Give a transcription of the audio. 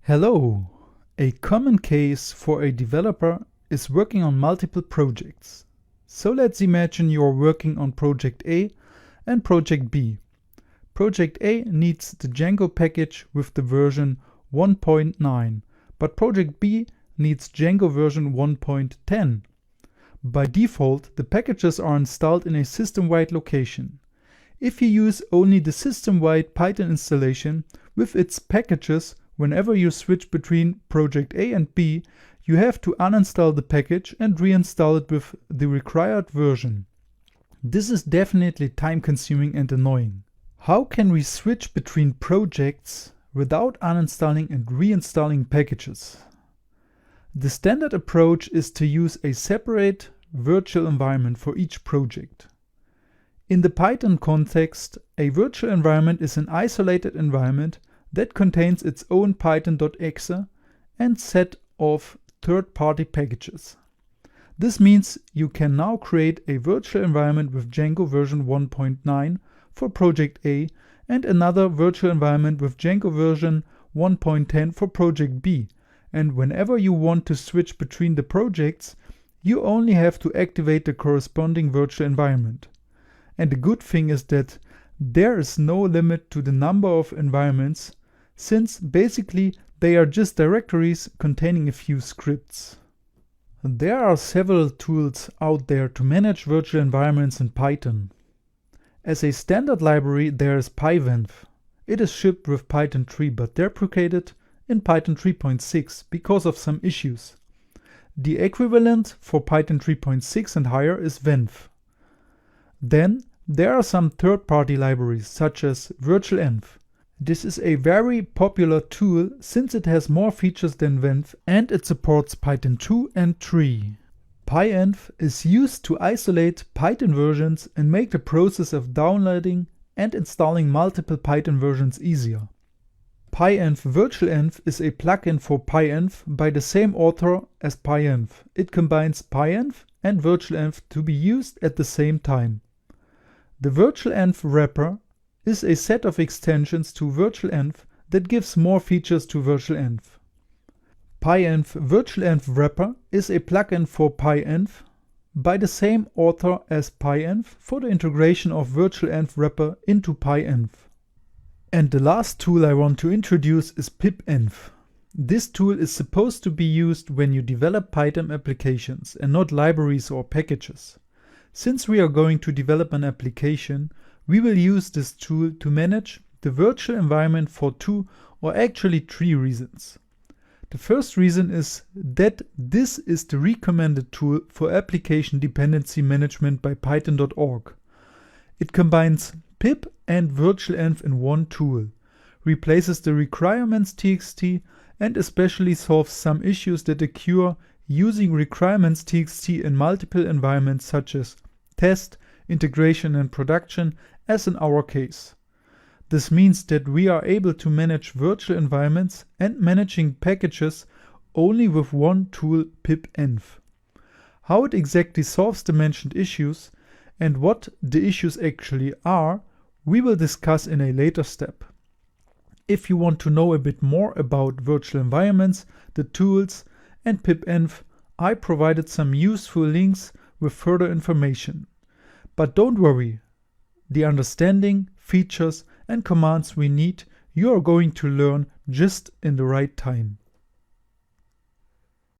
Hello! A common case for a developer is working on multiple projects. So let's imagine you're working on project A and project B. Project A needs the Django package with the version 1.9, but project B needs Django version 1.10. By default, the packages are installed in a system-wide location. If you use only the system-wide Python installation with its packages, whenever you switch between project A and B, you have to uninstall the package and reinstall it with the required version. This is definitely time-consuming and annoying. How can we switch between projects without uninstalling and reinstalling packages? The standard approach is to use a separate virtual environment for each project. In the Python context, a virtual environment is an isolated environment that contains its own python.exe and set of third-party packages. This means you can now create a virtual environment with Django version 1.9 for project A and another virtual environment with Django version 1.10 for project B. And whenever you want to switch between the projects, you only have to activate the corresponding virtual environment. And the good thing is that there is no limit to the number of environments, since basically they are just directories containing a few scripts. There are several tools out there to manage virtual environments in Python. As a standard library, there is pyvenv. It is shipped with Python 3 but deprecated in Python 3.6 because of some issues. The equivalent for Python 3.6 and higher is venv. Then there are some third-party libraries such as virtualenv. This is a very popular tool since it has more features than venv and it supports Python 2 and 3. Pyenv is used to isolate Python versions and make the process of downloading and installing multiple Python versions easier. Pyenv virtualenv is a plugin for Pyenv by the same author as Pyenv. It combines Pyenv and virtualenv to be used at the same time. The virtualenv wrapper is a set of extensions to virtualenv that gives more features to virtualenv. Pyenv virtualenv wrapper is a plugin for Pyenv by the same author as Pyenv for the integration of virtualenv wrapper into Pyenv. And the last tool I want to introduce is pipenv. This tool is supposed to be used when you develop Python applications and not libraries or packages. Since we are going to develop an application, we will use this tool to manage the virtual environment for 2 or actually 3 reasons. The first reason is that this is the recommended tool for application dependency management by python.org. It combines pip and virtualenv in one tool, replaces the requirements.txt and especially solves some issues that occur using requirements.txt in multiple environments such as test, integration and production, as in our case. This means that we are able to manage virtual environments and managing packages only with one tool, pipenv. How it exactly solves the mentioned issues and what the issues actually are, we will discuss in a later step. If you want to know a bit more about virtual environments, the tools and pipenv, I provided some useful links with further information. But don't worry, the understanding, features and commands we need you are going to learn just in the right time.